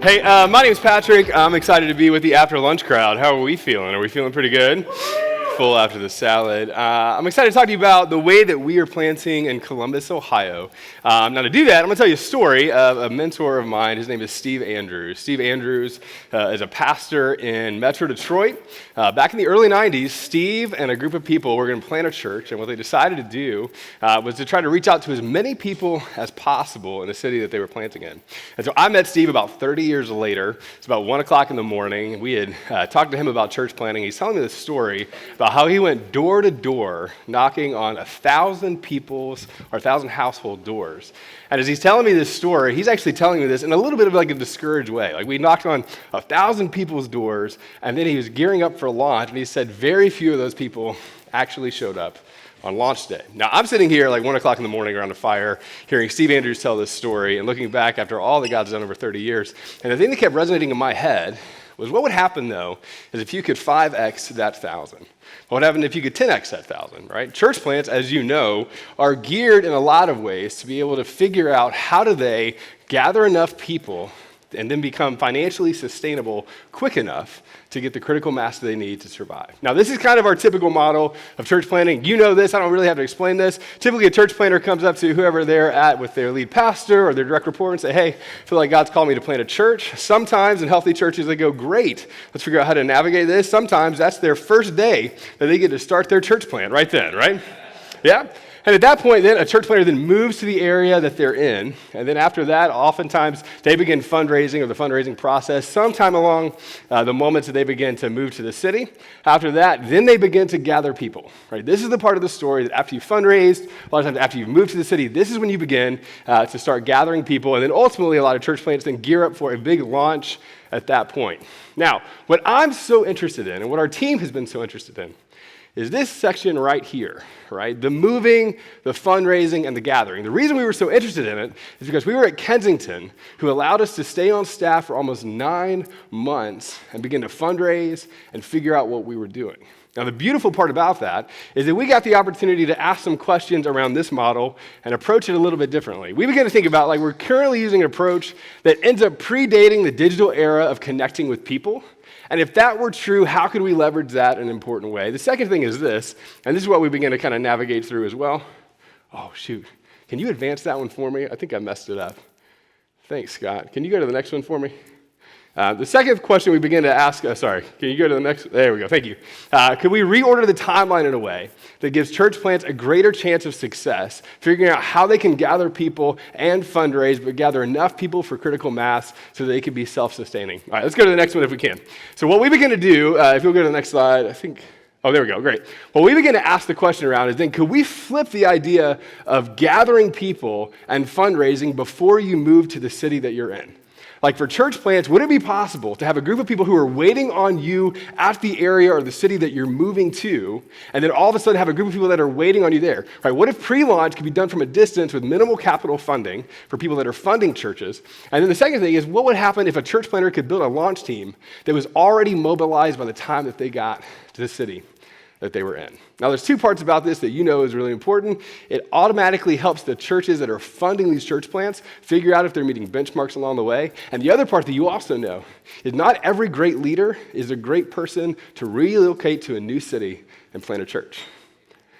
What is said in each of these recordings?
Hey, my name's Patrick. I'm excited to be with the after lunch crowd. How are we feeling? Are we feeling pretty good? Full after the salad. I'm excited to talk to you about the way that we are planting in Columbus, Ohio. Now to do that, I'm going to tell you a story of a mentor of mine. His name is Steve Andrews. Steve Andrews is a pastor in Metro Detroit. Back in the early 90s, Steve and a group of people were going to plant a church, and what they decided to do was to try to reach out to as many people as possible in the city that they were planting in. And so I met Steve about 30 years later. It's about 1 o'clock in the morning. We had talked to him about church planting. He's telling me this story about how he went door to door knocking on 1,000 people's or 1,000 household doors. And as he's telling me this story, he's actually telling me this in a little bit of like a discouraged way. Like we knocked on 1,000 people's doors, and then he was gearing up for launch, and he said very few of those people actually showed up on launch day. Now, I'm sitting here like 1 o'clock in the morning around a fire, hearing Steve Andrews tell this story and looking back after all that God's done over 30 years. And the thing that kept resonating in my head was what would happen, though, is if you could 5x that 1,000. What would happen if you could 10x that 1,000, right? Church plants, as you know, are geared in a lot of ways to be able to figure out how do they gather enough people and then become financially sustainable quick enough to get the critical mass that they need to survive. Now, this is kind of our typical model of church planting. You know this. I don't really have to explain this. Typically, a church planter comes up to whoever they're at with their lead pastor or their direct report and say, hey, I feel like God's called me to plant a church. Sometimes in healthy churches, they go, great, let's figure out how to navigate this. Sometimes that's their first day that they get to start their church plant right then, right? Yeah? And at that point, then, a church planter then moves to the area that they're in. And then after that, oftentimes, they begin fundraising or the fundraising process sometime along the moments that they begin to move to the city. After that, then they begin to gather people, right? This is the part of the story that after you've fundraised, a lot of times after you've moved to the city, this is when you begin to start gathering people. And then ultimately, a lot of church planters then gear up for a big launch at that point. Now, what I'm so interested in and what our team has been so interested in is this section right here, right? The moving, the fundraising, and the gathering. The reason we were so interested in it is because we were at Kensington, who allowed us to stay on staff for almost 9 months and begin to fundraise and figure out what we were doing. Now, the beautiful part about that is that we got the opportunity to ask some questions around this model and approach it a little bit differently. We began to think about, like, we're currently using an approach that ends up predating the digital era of connecting with people. And if that were true, how could we leverage that in an important way? The second thing is this, and this is what we begin to kind of navigate through as well. Oh, shoot. Can you advance that one for me? I think I messed it up. Thanks, Scott. Can you go to the next one for me? The second question we begin to ask, can you go to the next? There we go, thank you. Could we reorder the timeline in a way that gives church plants a greater chance of success, figuring out how they can gather people and fundraise, but gather enough people for critical mass so that they can be self-sustaining? All right, let's go to the next one if we can. So what we begin to do, if you'll go to the next slide, oh, there we go, great. What we begin to ask the question around is then, could we flip the idea of gathering people and fundraising before you move to the city that you're in? Like for church plants, would it be possible to have a group of people who are waiting on you at the area or the city that you're moving to, and then all of a sudden have a group of people that are waiting on you there? Right? What if pre-launch could be done from a distance with minimal capital funding for people that are funding churches? And then the second thing is, what would happen if a church planter could build a launch team that was already mobilized by the time that they got to the city that they were in? Now, there's two parts about this that you know is really important. It automatically helps the churches that are funding these church plants figure out if they're meeting benchmarks along the way. And the other part that you also know is not every great leader is a great person to relocate to a new city and plant a church.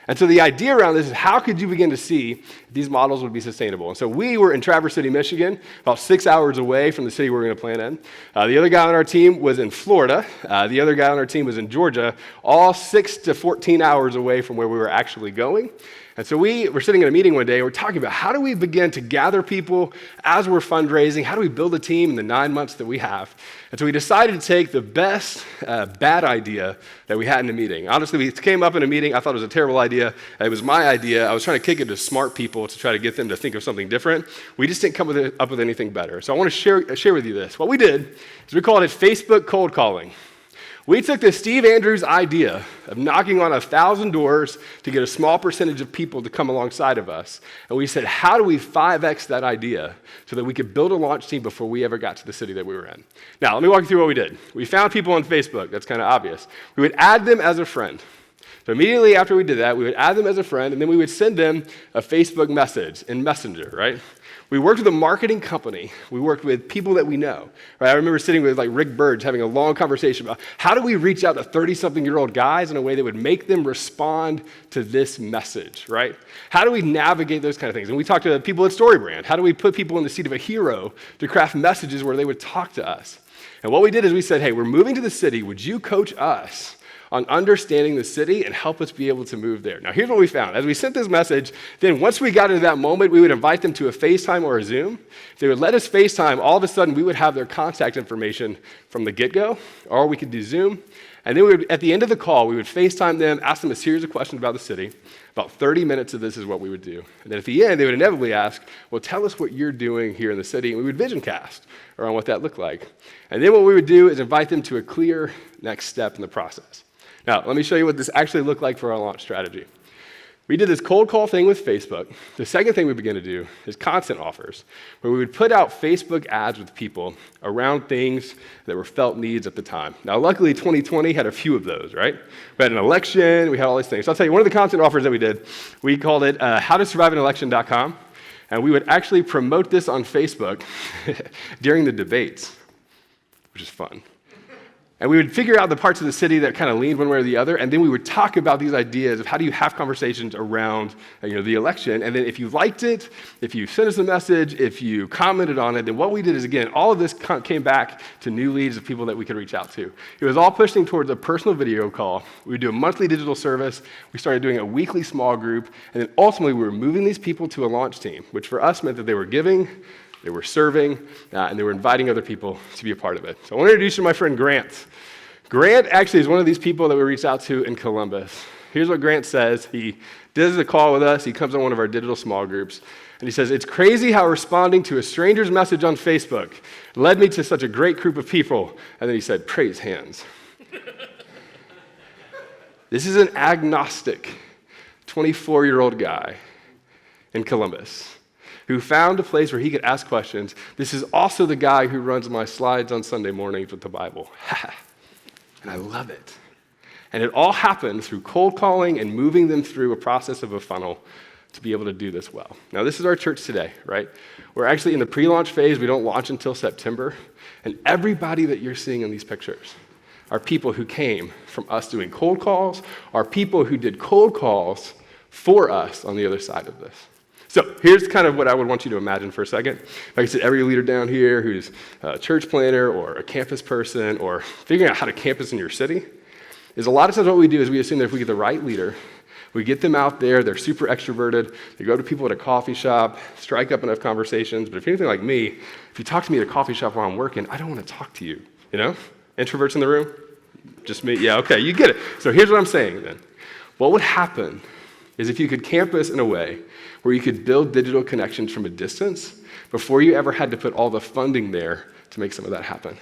And so the idea around this is how could you begin to see if these models would be sustainable? And so we were in Traverse City, Michigan, about 6 hours away from the city we're going to plant in. The other guy on our team was in Florida. The other guy on our team was in Georgia, all 6 to 14 hours away from where we were actually going. And so we were sitting in a meeting one day, and we're talking about how do we begin to gather people as we're fundraising? How do we build a team in the 9 months that we have? And so we decided to take the best bad idea that we had in the meeting. Honestly, we came up in a meeting. I thought it was a terrible idea. It was my idea. I was trying to kick it to smart people to try to get them to think of something different. We just didn't come up with anything better. So I want to share with you this. What we did is we called it Facebook cold calling. We took the Steve Andrews idea of knocking on 1,000 doors to get a small percentage of people to come alongside of us, and we said, how do we 5x that idea so that we could build a launch team before we ever got to the city that we were in? Now, let me walk you through what we did. We found people on Facebook. That's kind of obvious. We would add them as a friend. So immediately after we did that, we would add them as a friend, and then we would send them a Facebook message in Messenger, right? We worked with a marketing company. We worked with people that we know, right? I remember sitting with like Rick Burge having a long conversation about how do we reach out to 30-something-year-old guys in a way that would make them respond to this message, right? How do we navigate those kind of things? And we talked to people at StoryBrand. How do we put people in the seat of a hero to craft messages where they would talk to us? And what we did is we said, hey, we're moving to the city. Would you coach us on understanding the city and help us be able to move there? Now, here's what we found. As we sent this message, then once we got into that moment, we would invite them to a FaceTime or a Zoom. If they would let us FaceTime, all of a sudden, we would have their contact information from the get-go, or we could do Zoom. And then we would, at the end of the call, we would FaceTime them, ask them a series of questions about the city. About 30 minutes of this is what we would do. And then at the end, they would inevitably ask, well, tell us what you're doing here in the city. And we would vision cast around what that looked like. And then what we would do is invite them to a clear next step in the process. Now, let me show you what this actually looked like for our launch strategy. We did this cold call thing with Facebook. The second thing we began to do is content offers, where we would put out Facebook ads with people around things that were felt needs at the time. Now, luckily, 2020 had a few of those, right? We had an election, we had all these things. So I'll tell you, one of the content offers that we did, we called it howtosurviveanelection.com, and we would actually promote this on Facebook during the debates, which is fun. And we would figure out the parts of the city that kind of leaned one way or the other, and then we would talk about these ideas of how do you have conversations around the election. And then if you liked it, if you sent us a message, if you commented on it, then what we did is, again, all of this came back to new leads of people that we could reach out to. It was all pushing towards a personal video call. We would do a monthly digital service. We started doing a weekly small group. And then ultimately, we were moving these people to a launch team, which for us meant that they were giving, they were serving, and they were inviting other people to be a part of it. So I want to introduce you to my friend Grant. Grant actually is one of these people that we reached out to in Columbus. Here's what Grant says. He does a call with us. He comes on one of our digital small groups. And he says, it's crazy how responding to a stranger's message on Facebook led me to such a great group of people. And then he said, praise hands. This is an agnostic 24-year-old guy in Columbus who found a place where he could ask questions. This is also the guy who runs my slides on Sunday mornings with the Bible. And I love it. And it all happened through cold calling and moving them through a process of a funnel to be able to do this well. Now, this is our church today, right? We're actually in the pre-launch phase. We don't launch until September. And everybody that you're seeing in these pictures are people who came from us doing cold calls, are people who did cold calls for us on the other side of this. So here's kind of what I would want you to imagine for a second. Like I said, every leader down here who's a church planner or a campus person or figuring out how to campus in your city, is a lot of times what we do is we assume that if we get the right leader, we get them out there, they're super extroverted, they go to people at a coffee shop, strike up enough conversations. But if you're anything like me, if you talk to me at a coffee shop while I'm working, I don't want to talk to you, you know? Introverts in the room? Just me? Yeah, okay, you get it. So here's what I'm saying then. What would happen is if you could campus in a way where you could build digital connections from a distance before you ever had to put all the funding there to make some of that happen.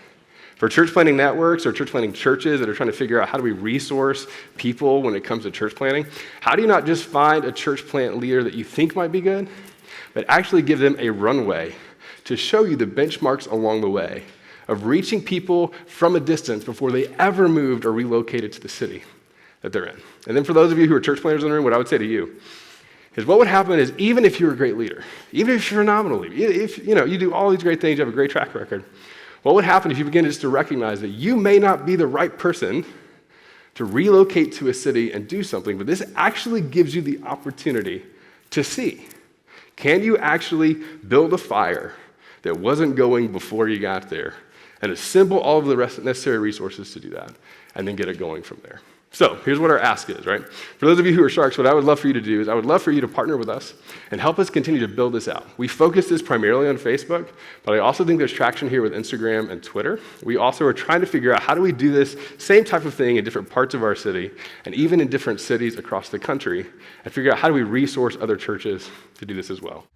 For church planting networks or church planting churches that are trying to figure out how do we resource people when it comes to church planting, how do you not just find a church plant leader that you think might be good, but actually give them a runway to show you the benchmarks along the way of reaching people from a distance before they ever moved or relocated to the city that they're in. And then for those of you who are church planners in the room, what I would say to you is what would happen is even if you're a great leader, even if you're a phenomenal leader, if you do all these great things, you have a great track record, what would happen if you begin just to recognize that you may not be the right person to relocate to a city and do something, but this actually gives you the opportunity to see, can you actually build a fire that wasn't going before you got there and assemble all of the necessary resources to do that and then get it going from there. So here's what our ask is, right? For those of you who are sharks, what I would love for you to do is I would love for you to partner with us and help us continue to build this out. We focus this primarily on Facebook, but I also think there's traction here with Instagram and Twitter. We also are trying to figure out how do we do this same type of thing in different parts of our city and even in different cities across the country and figure out how do we resource other churches to do this as well.